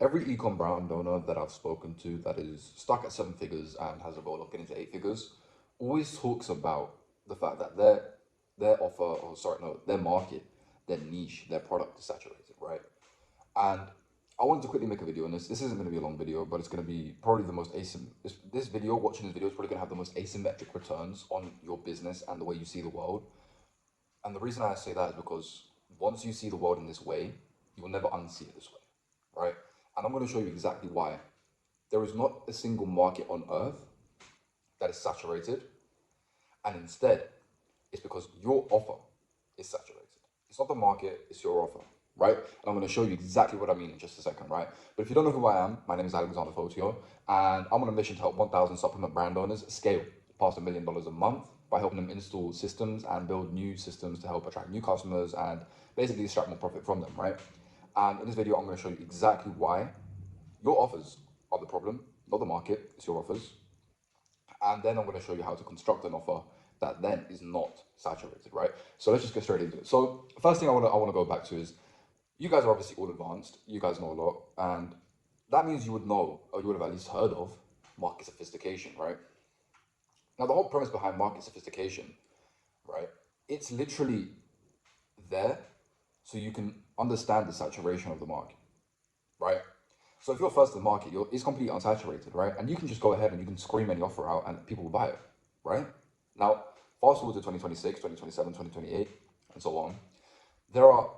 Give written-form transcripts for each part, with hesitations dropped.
Every ecom brand owner that I've spoken to that is stuck at 7 figures and has a goal of getting to 8 figures always talks about the fact that their offer, or sorry, no, their market, their niche, their product is saturated, right? And I wanted to quickly make a video on this. This isn't going to be a long video, but it's going to be probably the most this video, watching this video is probably going to have the most asymmetric returns on your business and the way you see the world. And the reason I say that is because once you see the world in this way, you will never unsee it this way, right? And I'm going to show you exactly why. There is not a single market on earth that is saturated, and instead, it's because your offer is saturated. It's not the market, it's your offer, right? And I'm going to show you exactly what I mean in just a second, right? But if you don't know who I am, my name is Alexander Photiou, and I'm on a mission to help 1,000 supplement brand owners scale past $1 million a month by helping them install systems and build new systems to help attract new customers and basically extract more profit from them, right? And in this video, I'm going to show you exactly why your offers are the problem, not the market, it's your offers. And then I'm going to show you how to construct an offer that then is not saturated, right? So let's just get straight into it. So first thing I want to go back to is you guys are obviously all advanced. You guys know a lot, and that means you would know, or you would have at least heard of, market sophistication, right? Now the whole premise behind market sophistication, right? It's literally there so you can understand the saturation of the market, right? So if you're first in the market, it's completely unsaturated, right? And you can just go ahead and you can scream any offer out and people will buy it, right? Now, fast forward to 2026, 2027, 2028, and so on. There are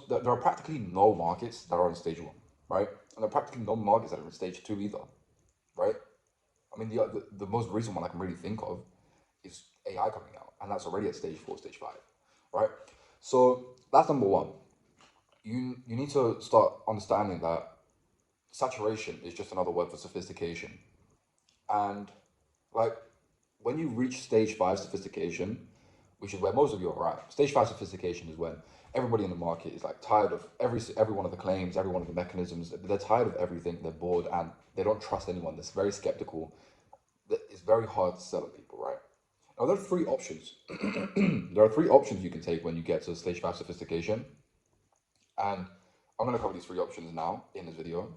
there are practically no markets that are on stage one, right? And there are practically no markets that are in stage two either, right? I mean, the most recent one I can really think of is AI coming out, and that's already at stage four, stage five, right? So that's number one. You need to start understanding that saturation is just another word for sophistication. And like when you reach stage five sophistication, which is where most of you are at, stage five sophistication is when everybody in the market is like tired of every one of the claims, every one of the mechanisms. They're tired of everything. They're bored and they don't trust anyone. That's very skeptical. It's very hard to sell at people, right? Now there are three options. There are three options you can take when you get to stage five sophistication, and I'm going to cover these three options now in this video.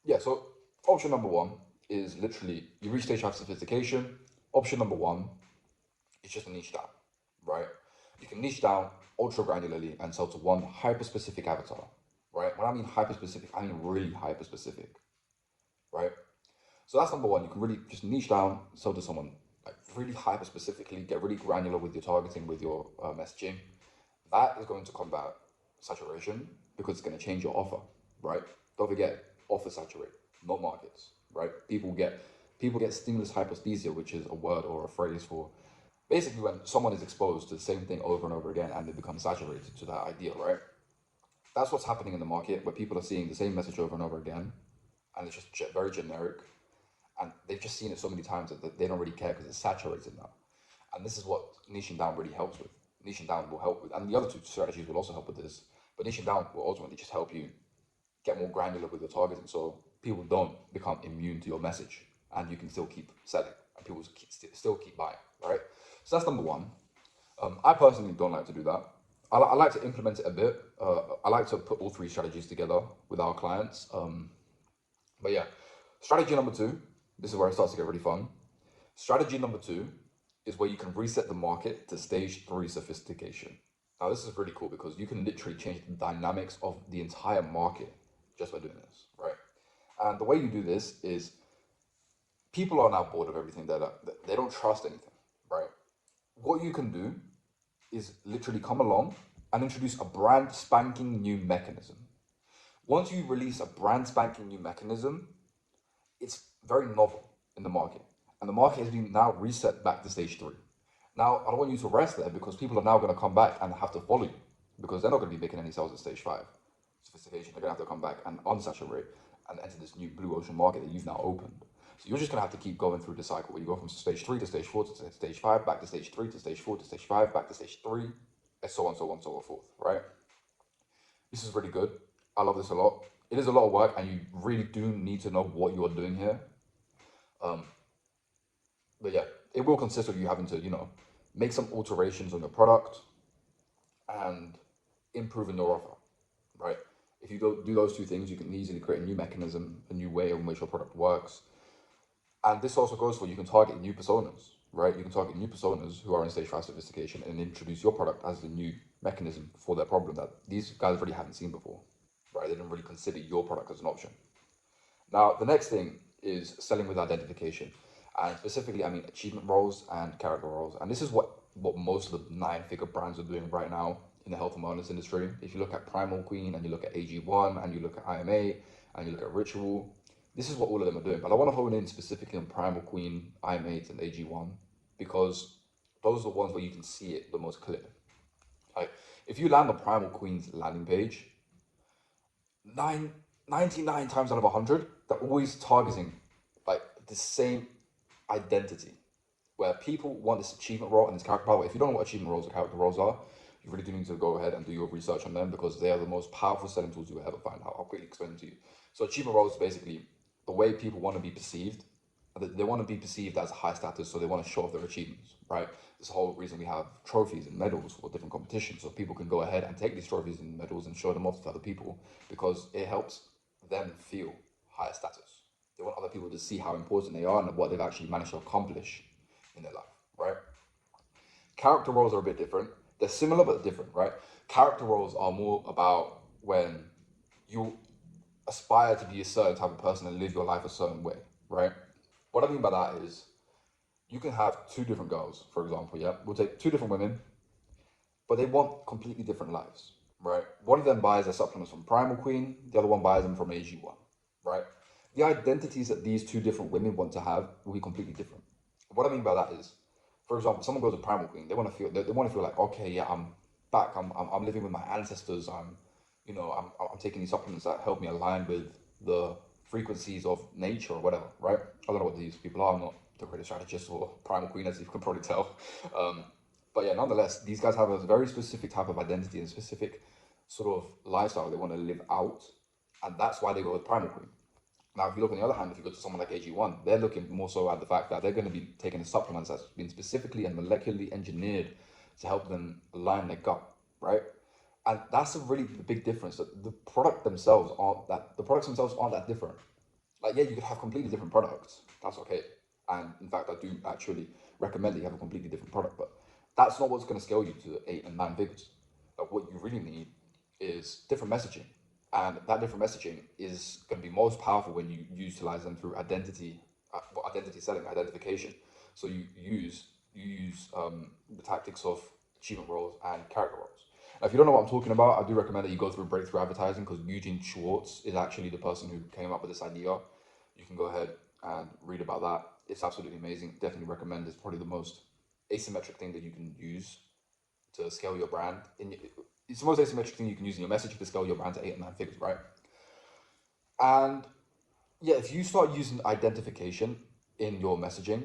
Yeah, so option number one is literally you reach stage five sophistication. Option number one is just a niche down, right? You can niche down ultra granularly and sell to one hyper specific avatar, right? When I mean hyper specific, I mean really hyper specific, right? So that's number one. You can really just niche down, sell to someone like really hyper specifically, get really granular with your targeting, with your messaging. That is going to combat saturation because it's going to change your offer, right? Don't forget, offer saturate, not markets, right? People get stimulus hyposthesia, which is a word or a phrase for basically when someone is exposed to the same thing over and over again and they become saturated to that idea, right? That's what's happening in the market where people are seeing the same message over and over again and it's just very generic and they've just seen it so many times that they don't really care because it's saturated now. And this is what niching down really helps with. Niching down will help with, and the other two strategies will also help with this. But niching down will ultimately just help you get more granular with your targeting, so people don't become immune to your message, and you can still keep selling, and people still keep buying, right? So that's number one. I personally don't like to do that. I like to implement it a bit. I like to put all three strategies together with our clients. But yeah, strategy number two. This is where it starts to get really fun. Strategy number two is where you can reset the market to stage three sophistication. Now, this is really cool because you can literally change the dynamics of the entire market just by doing this, right? And the way you do this is people are now bored of everything that they don't trust anything, right? What you can do is literally come along and introduce a brand spanking new mechanism. Once you release a brand spanking new mechanism, it's very novel in the market. And the market has been now reset back to stage three. Now, I don't want you to rest there because people are now going to come back and have to follow you because they're not going to be making any sales at stage five sophistication. They're going to have to come back and unsaturate and enter this new blue ocean market that you've now opened. So you're just going to have to keep going through the cycle where you go from stage three to stage four to stage five, back to stage three to stage four to stage five, back to stage three, and so on, so on, so forth, right? This is really good. I love this a lot. It is a lot of work and you really do need to know what you're doing here. But yeah, it will consist of you having to, make some alterations on your product and improving your offer, right? If you do those two things, you can easily create a new mechanism, a new way in which your product works. And this also goes for, you can target new personas, right? You can target new personas who are in stage 5 sophistication and introduce your product as a new mechanism for their problem that these guys really haven't seen before, right? They didn't really consider your product as an option. Now, the next thing is selling with identification. And specifically, I mean achievement roles and character roles. And this is what most of the 9-figure brands are doing right now in the health and wellness industry. If you look at Primal Queen and you look at AG1 and you look at IMA and you look at Ritual, this is what all of them are doing. But I want to hone in specifically on Primal Queen, IMA, and AG1 because those are the ones where you can see it the most clear. Like, if you land on Primal Queen's landing page, 99 times out of 100, they're always targeting like the same identity, where people want this achievement role and this character. By the way, if you don't know what achievement roles or character roles are, you really do need to go ahead and do your research on them because they are the most powerful selling tools you will ever find. I'll quickly explain them to you. So achievement roles is basically the way people want to be perceived. They want to be perceived as high status, so they want to show off their achievements, right? This whole reason we have trophies and medals for different competitions, so people can go ahead and take these trophies and medals and show them off to other people because it helps them feel higher status. They want other people to see how important they are and what they've actually managed to accomplish in their life, right? Character roles are a bit different. They're similar but different, right? Character roles are more about when you aspire to be a certain type of person and live your life a certain way, right? What I mean by that is you can have two different girls, for example, yeah? We'll take two different women, but they want completely different lives, right? One of them buys their supplements from Primal Queen, the other one buys them from AG1, right? The identities that these two different women want to have will be completely different. What I mean by that is, for example, someone goes to Primal Queen, they want to feel like, okay, yeah, I'm back, I'm living with my ancestors, I'm taking these supplements that help me align with the frequencies of nature or whatever, right? I don't know what these people are. I'm not the greatest strategist or Primal Queen, as you can probably tell. But yeah, nonetheless, these guys have a very specific type of identity and specific sort of lifestyle they want to live out. And that's why they go with Primal Queen. Now, if you look on the other hand, if you go to someone like AG1, they're looking more so at the fact that they're going to be taking supplements that's been specifically and molecularly engineered to help them align their gut, right? And that's a really big difference. That the products themselves aren't that different. Like, yeah, you could have completely different products. That's okay. And in fact, I do actually recommend that you have a completely different product, but that's not what's going to scale you to 8 and 9 figures. Like, what you really need is different messaging. And that different messaging is going to be most powerful when you utilize them through identity selling, identification. So you use the tactics of achievement roles and character roles. Now, if you don't know what I'm talking about, I do recommend that you go through breakthrough advertising because Eugene Schwartz is actually the person who came up with this idea. You can go ahead and read about that. It's absolutely amazing. Definitely recommend. It's probably the most asymmetric thing that you can use to scale your brand. It's the most asymmetric thing you can use in your message to scale your brand to 8 and 9 figures, right? And yeah, if you start using identification in your messaging,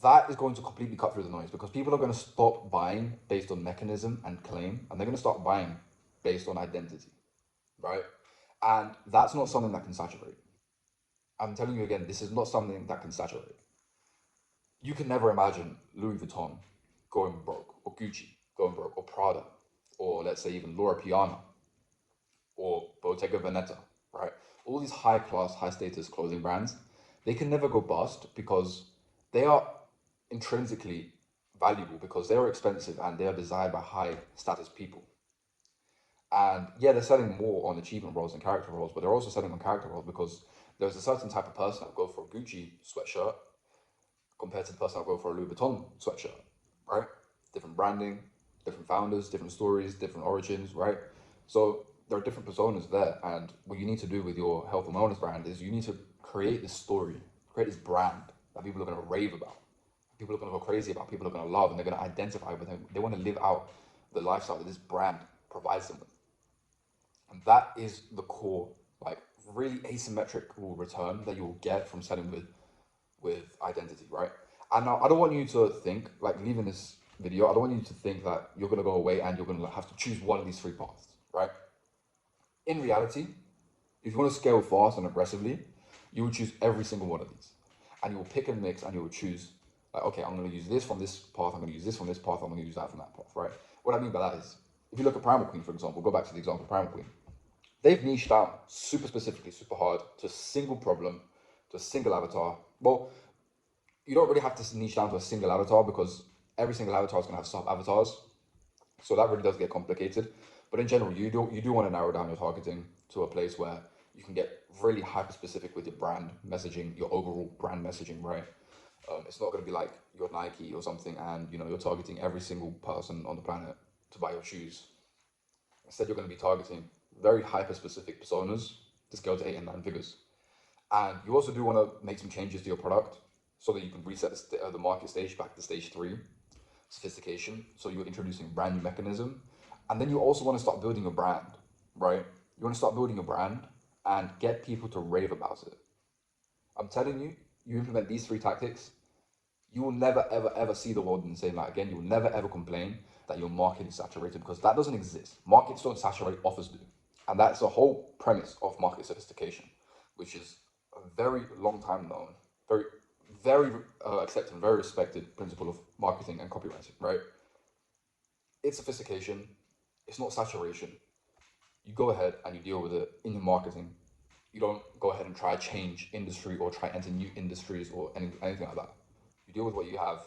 that is going to completely cut through the noise because people are going to stop buying based on mechanism and claim, and they're going to start buying based on identity, right? And that's not something that can saturate. I'm telling you again, this is not something that can saturate. You can never imagine Louis Vuitton going broke, or Gucci going broke, or Prada, or let's say even Laura Piana, or Bottega Veneta, right? All these high class, high status clothing brands, they can never go bust because they are intrinsically valuable because they are expensive and they are desired by high status people. And yeah, they're selling more on achievement roles and character roles, but they're also selling on character roles because there's a certain type of person that will go for a Gucci sweatshirt compared to the person that will go for a Louis Vuitton sweatshirt, right? Different branding, different founders, different stories, different origins, right? So there are different personas there. And what you need to do with your health and wellness brand is you need to create this story, create this brand that people are going to rave about. People are going to go crazy about, people are going to love, and they're going to identify with them. They want to live out the lifestyle that this brand provides them with. And that is the core, like really asymmetrical return that you will get from selling with identity, right? And now I don't want you to think, like leaving this video, I don't want you to think that you're going to go away and you're going to have to choose one of these 3 paths, right? In reality, if you want to scale fast and aggressively, you will choose every single one of these. And you will pick and mix and you will choose, like, okay, I'm going to use this from this path, I'm going to use this from this path, I'm going to use that from that path, right? What I mean by that is, if you look at Primal Queen, for example, go back to the example of Primal Queen. They've niched down super specifically, super hard to a single problem, to a single avatar. Well, you don't really have to niche down to a single avatar because every single avatar is going to have sub avatars. So that really does get complicated. But in general, you do want to narrow down your targeting to a place where you can get really hyper specific with your brand messaging, your overall brand messaging, right? It's not going to be like you're Nike or something, and you're targeting every single person on the planet to buy your shoes. Instead, you're going to be targeting very hyper specific personas to scale to 8 and 9 figures. And you also do want to make some changes to your product so that you can reset the market stage back to stage 3, sophistication. So you're introducing a brand new mechanism. And then you also want to start building a brand, right? You want to start building a brand and get people to rave about it. I'm telling you, you implement these 3 tactics, you will never, ever, ever see the world in the same light again. You will never, ever complain that your market is saturated because that doesn't exist. Markets don't saturate, offers do. And that's the whole premise of market sophistication, which is a very long time known, very, very accepted, very respected principle of marketing and copywriting, right? It's sophistication, it's not saturation. You go ahead and you deal with it in your marketing. You don't go ahead and try to change industry or try to enter new industries or anything like that. You deal with what you have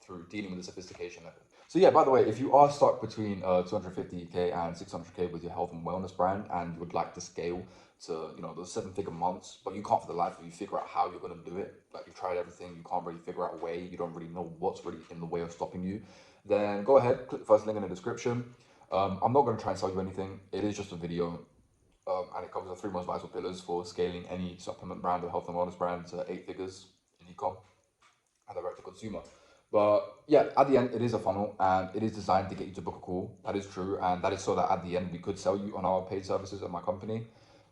through dealing with the sophistication level. So yeah, by the way, if you are stuck between 250K and 600K with your health and wellness brand and you would like to scale to those 7-figure months, but you can't for the life of you figure out how you're going to do it, like you've tried everything, you can't really figure out a way, you don't really know what's really in the way of stopping you, then go ahead, click the first link in the description. I'm not going to try and sell you anything. It is just a video. And it covers the 3 most vital pillars for scaling any supplement brand or health and wellness brand to 8 figures in e-com and direct to consumer. But yeah, at the end, it is a funnel and it is designed to get you to book a call. That is true. And that is so that at the end, we could sell you on our paid services at my company.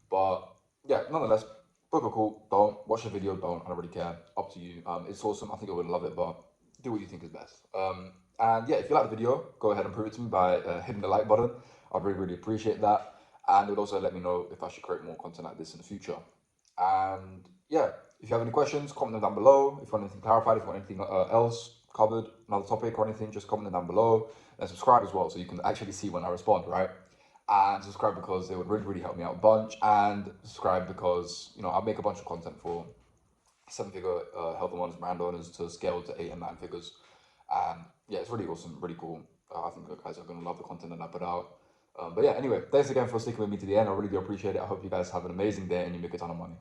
But yeah, nonetheless, book a call, don't. Watch the video, don't. I don't really care. Up to you. It's awesome. I think I would love it, but do what you think is best. And yeah, if you like the video, go ahead and prove it to me by hitting the like button. I'd really, really appreciate that. And it would also let me know if I should create more content like this in the future. And yeah, if you have any questions, comment them down below. If you want anything clarified, if you want anything else covered, another topic or anything, just comment them down below. And subscribe as well so you can actually see when I respond, right? And subscribe because it would really, really help me out a bunch. And subscribe because, I'll make a bunch of content for 7-figure health and wellness brand owners to scale to 8 and 9 figures. And yeah, it's really awesome, really cool. I think you guys are going to love the content that I put out. But yeah, anyway, thanks again for sticking with me to the end. I really do appreciate it. I hope you guys have an amazing day and you make a ton of money.